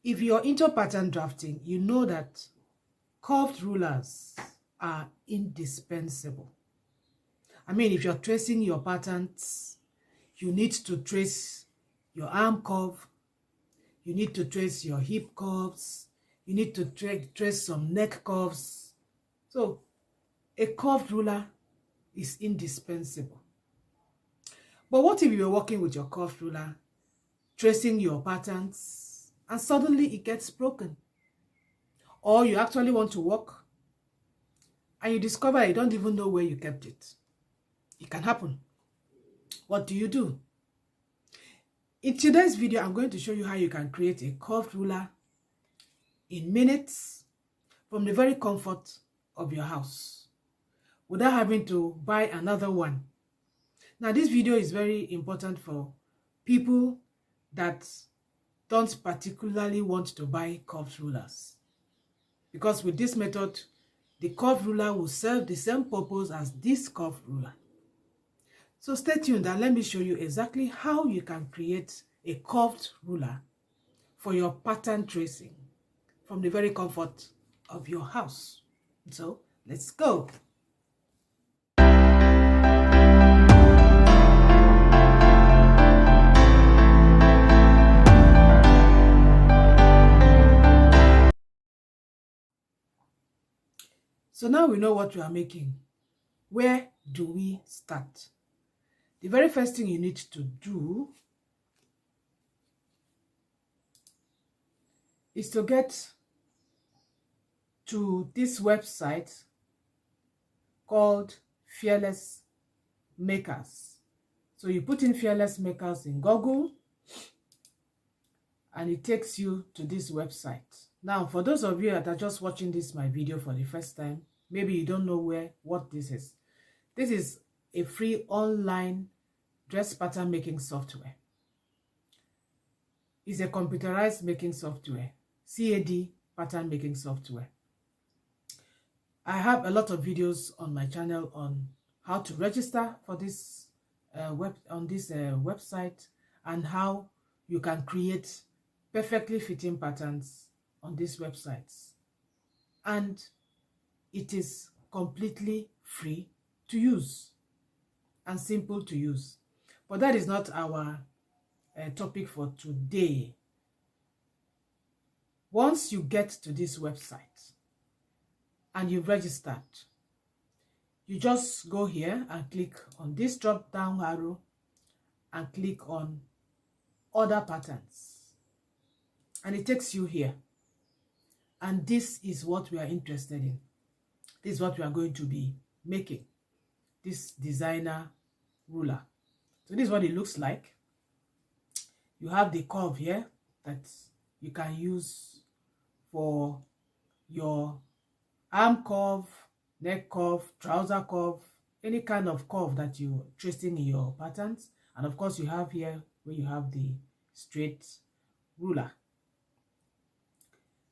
If you're into pattern drafting, you know that curved rulers are indispensable. I mean, if you're tracing your patterns, you need to trace your arm curve, you need to trace your hip curves, you need to trace some neck curves. So a curved ruler is indispensable. But what if you're working with your curved ruler, tracing your patterns, and suddenly it gets broken? Or you actually want to work and you discover you don't even know where you kept it. It can happen. What do you do? In today's video, I'm going to show you how you can create a curved ruler in minutes from the very comfort of your house without having to buy another one. Now, this video is very important for people that don't particularly want to buy curved rulers, because with this method, the curved ruler will serve the same purpose as this curved ruler. So stay tuned and let me show you exactly how you can create a curved ruler for your pattern tracing from the very comfort of your house. So let's go. So now we know what we are making. Where do we start? The very first thing you need to do is to get to this website called Fearless Makers. So you put in Fearless Makers in Google and it takes you to this website. Now, for those of you that are just watching my video for the first time, maybe you don't know what this is. This is a free online dress pattern making software. It's a computerized making software, CAD pattern making software. I have a lot of videos on my channel on how to register for this website and how you can create perfectly fitting patterns on these websites. And it is completely free to use and simple to use. But that is not our topic for today. Once you get to this website and you've registered, you just go here and click on this drop down arrow and click on other patterns, and it takes you here. And this is what we are interested in. This is what we are going to be making, this designer ruler. So this is what it looks like. You have the curve here that you can use for your arm curve, neck curve, trouser curve, any kind of curve that you're tracing in your patterns. And of course you have here where you have the straight ruler.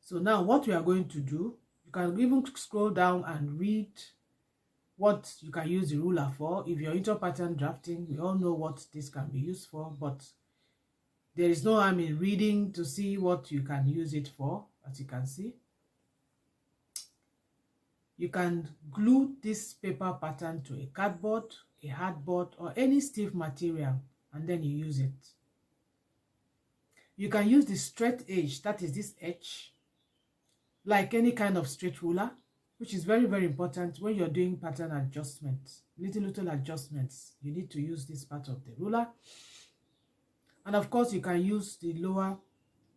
So now what we are going to do, you can even scroll down and read what you can use the ruler for. If you're into pattern drafting, we all know what this can be used for, but there is no harm in reading to see what you can use it for. As you can see, you can glue this paper pattern to a cardboard, a hardboard, or any stiff material, and then you use it. You can use the straight edge, that is this edge, like any kind of straight ruler, which is very, very important when you're doing pattern adjustments. Little adjustments, you need to use this part of the ruler. And of course, you can use the lower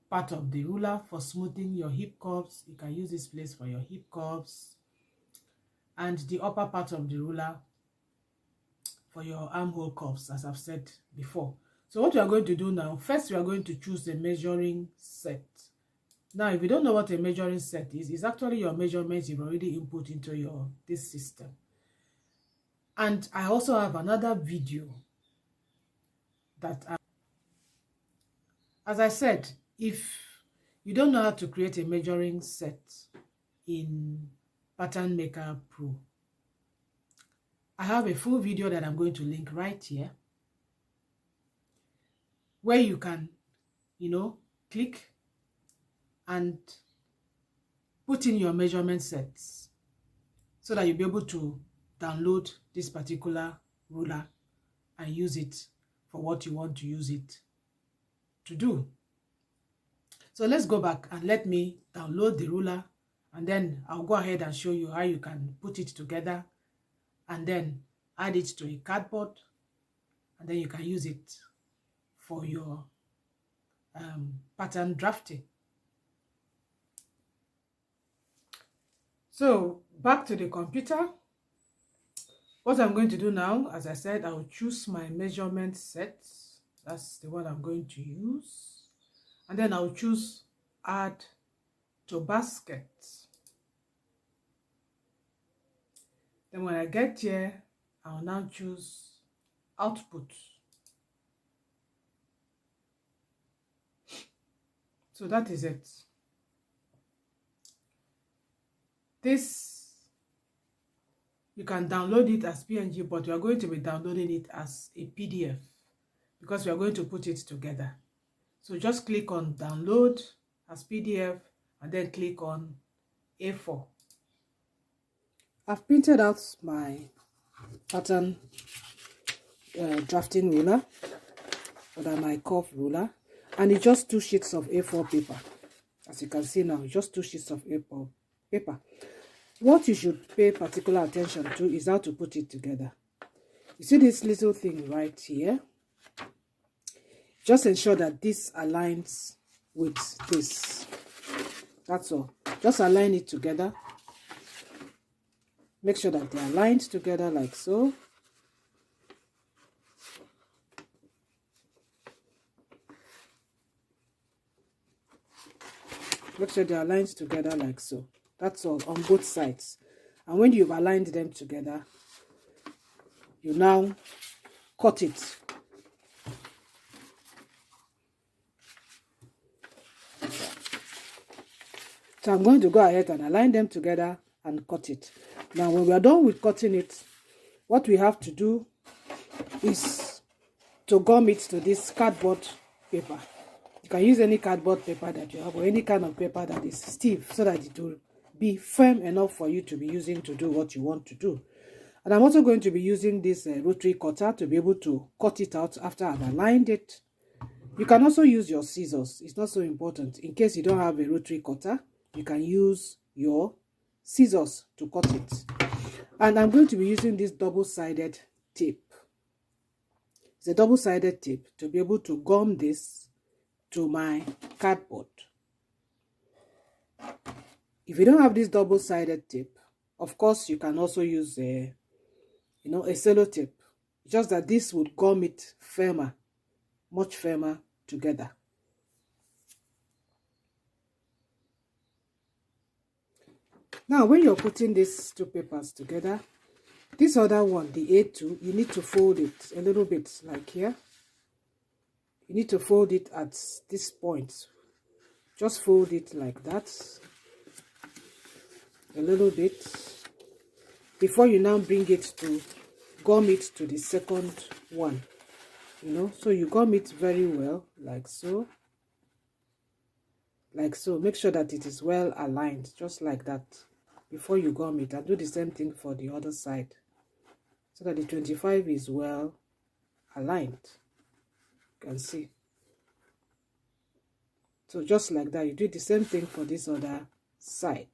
part of the ruler for smoothing your hip curves. You can use this place for your hip curves. And the upper part of the ruler for your armhole curves, as I've said before. So what we are going to do now, first we are going to choose a measuring set. Now, if you don't know what a measuring set is, it's actually your measurements you've already input into this system. And I also have another video that, as I said, if you don't know how to create a measuring set in Pattern Maker Pro, I have a full video that I'm going to link right here, where you can, click and put in your measurement sets so that you'll be able to download this particular ruler and use it for what you want to use it to do. So let's go back and let me download the ruler, and then I'll go ahead and show you how you can put it together and then add it to a cardboard, and then you can use it for your pattern drafting. So back to the computer. What I'm going to do now, as I said, I'll choose my measurement set. That's the one I'm going to use. And then I'll choose add to basket. Then when I get here, I'll now choose output. So that is it. This, you can download it as PNG, but we are going to be downloading it as a PDF because we are going to put it together. So just click on download as PDF and then click on A4. I've printed out my pattern drafting ruler, or my curve ruler, and it's just 2 sheets of A4 paper. As you can see now, just 2 sheets of A4 paper. What you should pay particular attention to is how to put it together. You see this little thing right here? Just ensure that this aligns with this. That's all. Just align it together. Make sure that they're aligned together like so. Make sure they're aligned together like so. That's all, on both sides. And when you've aligned them together, you now cut it. So I'm going to go ahead and align them together and cut it. Now when we are done with cutting it, what we have to do is to gum it to this cardboard paper. You can use any cardboard paper that you have, or any kind of paper that is stiff, so that it will be firm enough for you to be using to do what you want to do. And I'm also going to be using this rotary cutter to be able to cut it out after I've aligned it. You can also use your scissors. It's not so important. In case you don't have a rotary cutter, you can use your scissors to cut it. And I'm going to be using this double-sided tape. It's a double-sided tape to be able to gum this to my cardboard. If you don't have this double-sided tape, of course you can also use a sellotape. Just that this would gum it firmer, much firmer together. Now when you're putting these two papers together, this other one, the A2, you need to fold it a little bit, like here. You need to fold it at this point. Just fold it like that, a little bit, before you now bring it to gum it to the second one. So you gum it very well, like so. Like so. Make sure that it is well aligned, just like that, before you gum it. And do the same thing for the other side, so that the 25 is well aligned. You can see. So just like that, you do the same thing for this other side.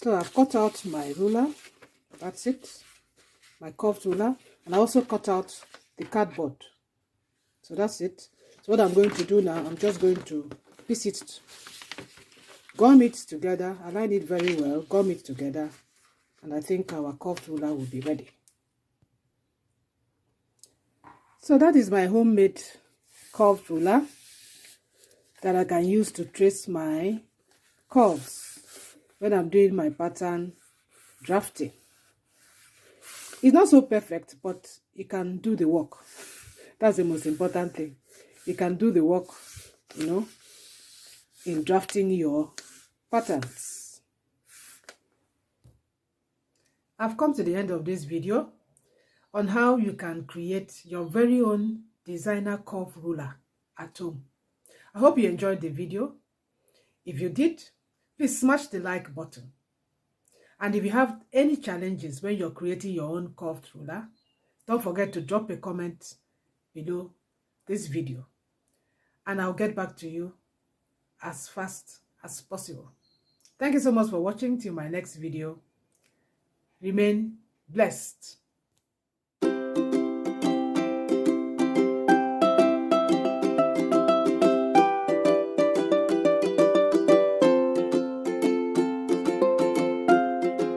So I've cut out my ruler. That's it. My curved ruler. And I also cut out the cardboard. So that's it. So what I'm going to do now, I'm just going to piece it, gum it together, align it very well, gum it together, and I think our curved ruler will be ready. So that is my homemade curved ruler that I can use to trace my curves when I'm doing my pattern drafting. It's not so perfect, but it can do the work. That's the most important thing. You can do the work, in drafting your patterns. I've come to the end of this video on how you can create your very own designer curve ruler at home. I hope you enjoyed the video. If you did, please smash the like button. And if you have any challenges when you're creating your own curved ruler, don't forget to drop a comment below this video. And I'll get back to you as fast as possible. Thank you so much for watching. Till my next video. Remain blessed.